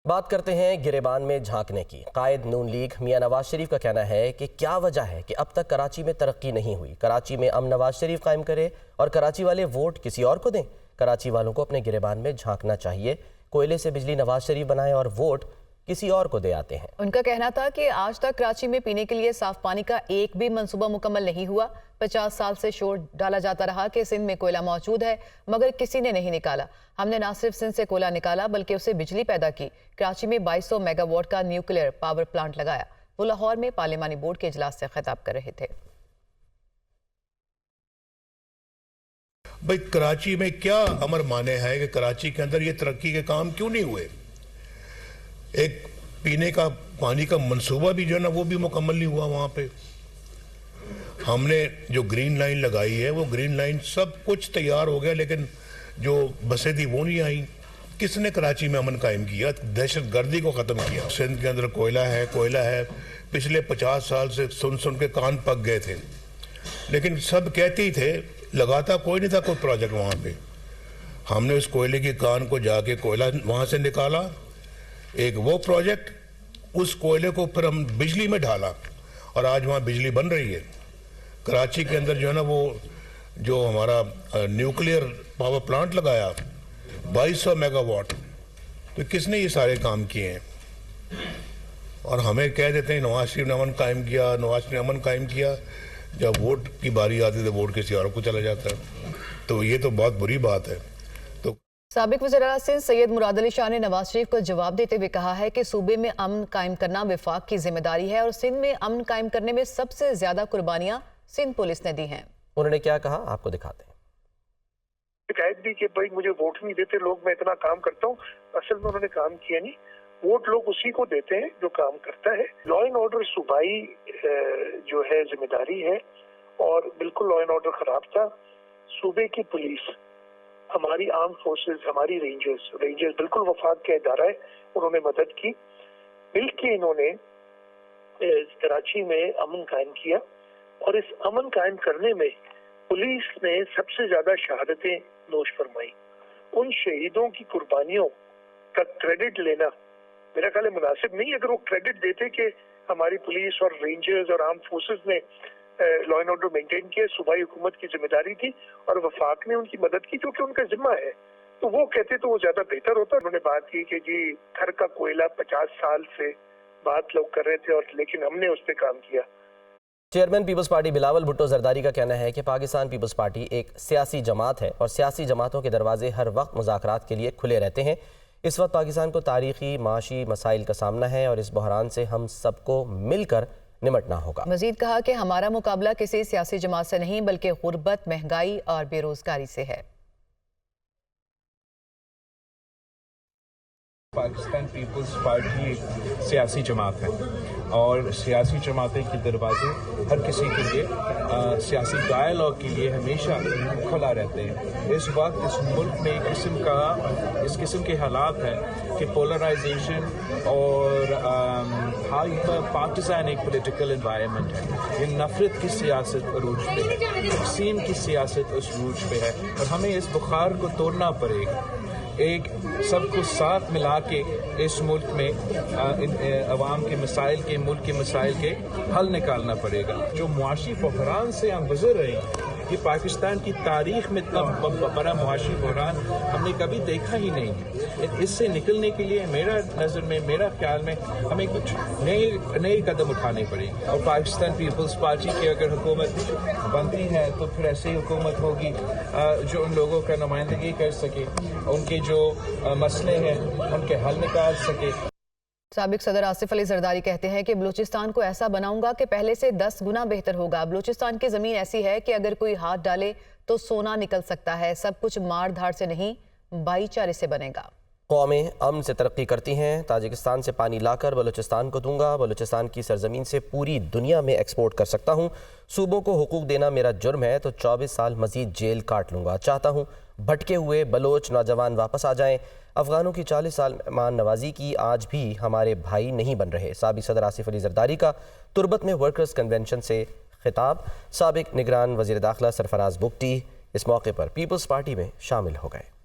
بات کرتے ہیں گریبان میں جھانکنے کی۔ قائد نون لیگ میاں نواز شریف کا کہنا ہے کہ کیا وجہ ہے کہ اب تک کراچی میں ترقی نہیں ہوئی۔ کراچی میں امن نواز شریف قائم کرے اور کراچی والے ووٹ کسی اور کو دیں۔ کراچی والوں کو اپنے گریبان میں جھانکنا چاہیے۔ کوئلے سے بجلی نواز شریف بنائے اور ووٹ کسی اور کو دے آتے ہیں۔ ان کا کہنا تھا کہ آج تک کراچی میں پینے کے لیے صاف پانی کا ایک بھی منصوبہ مکمل نہیں ہوا۔ 50 سال سے شور ڈالا جاتا رہا کہ سندھ میں کوئلہ موجود ہے، مگر کسی نے نہیں نکالا۔ ہم نے نہ صرف سندھ سے کوئلہ نکالا بلکہ اسے بجلی پیدا کی۔ کراچی میں 2200 میگا واٹ کا نیوکلیئر پاور پلانٹ لگایا۔ وہ لاہور میں پارلیمانی بورڈ کے اجلاس سے خطاب کر رہے تھے۔ بھئی کراچی میں کیا امر مانے ہے کہ کراچی کے اندر یہ ترقی کے کام کیوں نہیں ہوئے؟ ایک پینے کا پانی کا منصوبہ بھی جو ہے نا وہ بھی مکمل نہیں ہوا وہاں پہ۔ ہم نے جو گرین لائن لگائی ہے وہ گرین لائن سب کچھ تیار ہو گیا، لیکن جو بسیں تھی وہ نہیں آئیں۔ کس نے کراچی میں امن قائم کیا؟ دہشت گردی کو ختم کیا۔ سندھ کے اندر کوئلہ ہے۔ پچھلے 50 سال سے سن کے کان پک گئے تھے، لیکن سب کہتے ہی تھے، لگاتا کوئی نہیں تھا کوئی پروجیکٹ وہاں پہ۔ ہم نے اس کوئلے کی کان کو جا کے کوئلہ وہاں سے نکالا، ایک وہ پروجیکٹ، اس کوئلے کو پھر ہم بجلی میں ڈالا اور آج وہاں بجلی بن رہی ہے۔ کراچی کے اندر جو ہے نا وہ جو ہمارا نیوکلیئر پاور پلانٹ لگایا 2200 میگا واٹ، تو کس نے یہ سارے کام کیے ہیں؟ اور ہمیں کہہ دیتے ہیں نواز شریف نے امن قائم کیا، نواز شریف نے امن قائم کیا۔ جب ووٹ کی باری آتی تو ووٹ کسی اور کو چلا جاتا ہے، تو یہ تو بہت بری بات ہے۔ سابق وزیر اعلیٰ سندھ سید مراد علی شاہ نے نواز شریف کو جواب دیتے ہوئے کہا ہے کہ صوبے میں امن قائم کرنا وفاق کی ذمہ داری ہے اور سندھ میں امن قائم کرنے میں سب سے زیادہ قربانیاں سندھ پولیس نے دی ہیں۔ انہوں نے کیا کہا، آپ کو دکھاتے ہیں۔ شکایت بھی کہ بھائی مجھے ووٹ نہیں دیتے لوگ، میں اتنا کام کرتا ہوں۔ اصل میں انہوں نے کام کیا نہیں، ووٹ لوگ اسی کو دیتے ہیں جو کام کرتا ہے۔ لا اینڈ آرڈر صوبائی جو ہے ذمہ داری ہے، اور بالکل لا اینڈ آرڈر خراب تھا۔ صوبے کی پولیس، ہماری آرم فورسز، ہماری رینجرز بالکل وفاق کا ادارہ ہے، انہوں نے مدد کی، مل کے انہوں نے کراچی میں امن قائم کیا، اور اس امن قائم کرنے میں پولیس نے سب سے زیادہ شہادتیں نوش فرمائی۔ ان شہیدوں کی قربانیوں کا کریڈٹ لینا میرا خیال مناسب نہیں۔ اگر وہ کریڈٹ دیتے کہ ہماری پولیس اور رینجرز اور آرم فورسز نے لا اینڈ آرڈر مینٹین کیا، صوبائی حکومت کی ذمہ داری تھی اور وفاق نے ان کی مدد کی جو کہ ان کا ذمہ ہے، تو وہ کہتے تو وہ زیادہ بہتر ہوتا۔ انہوں نے بات کی کہ جی گھر کا کوئلہ 50 سال سے بات لوگ کر رہے تھے، اور لیکن ہم نے اس پہ کام کیا۔ Chairman Peoples Party Bilawal Bhutto Zardari کا کہنا ہے کہ پاکستان پیپلز پارٹی ایک سیاسی جماعت ہے اور سیاسی جماعتوں کے دروازے ہر وقت مذاکرات کے لیے کھلے رہتے ہیں۔ اس وقت پاکستان کو تاریخی معاشی مسائل کا سامنا ہے اور اس بحران سے ہم سب کو مل کر نمٹنا ہوگا۔ مزید کہا کہ ہمارا مقابلہ کسی سیاسی جماعت سے نہیں بلکہ غربت، مہنگائی اور بے روزگاری سے ہے۔ پاکستان پیپلز پارٹی ایک سیاسی جماعت ہے اور سیاسی جماعتیں کے دروازے ہر کسی کے لیے سیاسی ڈائیلاگ کے لیے ہمیشہ کھلا رہتے ہیں۔ اس وقت اس ملک میں اس قسم کے حالات ہیں کہ پولرائزیشن اور ہائپر پارٹیزن ایک پولیٹیکل انوائرمنٹ ہے۔ یہ نفرت کی سیاست عروج پہ ہے، تقسیم کی سیاست عروج پہ ہے، اور ہمیں اس بخار کو توڑنا پڑے گا۔ ایک سب کو ساتھ ملا کے اس ملک میں عوام کے مسائل کے، ملک کے مسائل کے حل نکالنا پڑے گا۔ جو معاشی بحران سے ہم گزر رہے ہیں، یہ پاکستان کی تاریخ میں بڑا معاشی بحران ہم نے کبھی دیکھا ہی نہیں ہے۔ اس سے نکلنے کے لیے میرا نظر میں، میرا خیال میں ہمیں کچھ نئے قدم اٹھانے پڑیں گے، اور پاکستان پیپلز پارٹی کی اگر حکومت بنتی ہے تو پھر ایسی حکومت ہوگی جو ان لوگوں کا نمائندگی کر سکے، ان کے جو مسئلے ہیں ان کے حل نکال سکے۔ سابق صدر آصف علی زرداری کہتے ہیں کہ بلوچستان کو ایسا بناؤں گا کہ پہلے سے 10 گنا بہتر ہوگا۔ بلوچستان کی زمین ایسی ہے کہ اگر کوئی ہاتھ ڈالے تو سونا نکل سکتا ہے۔ سب کچھ مار دھاڑ سے نہیں، بھائی چارے سے بنے گا۔ قومیں امن سے ترقی کرتی ہیں۔ تاجکستان سے پانی لا کر بلوچستان کو دوں گا۔ بلوچستان کی سرزمین سے پوری دنیا میں ایکسپورٹ کر سکتا ہوں۔ صوبوں کو حقوق دینا میرا جرم ہے تو 24 سال مزید جیل کاٹ لوں گا۔ چاہتا ہوں بھٹکے ہوئے بلوچ نوجوان واپس آ جائیں۔ افغانوں کی 40 سال مہمان نوازی کی، آج بھی ہمارے بھائی نہیں بن رہے۔ سابق صدر آصف علی زرداری کا تربت میں ورکرز کنونشن سے خطاب۔ سابق نگران وزیر داخلہ سرفراز بگٹی اس موقع پر پیپلز پارٹی میں شامل ہو گئے۔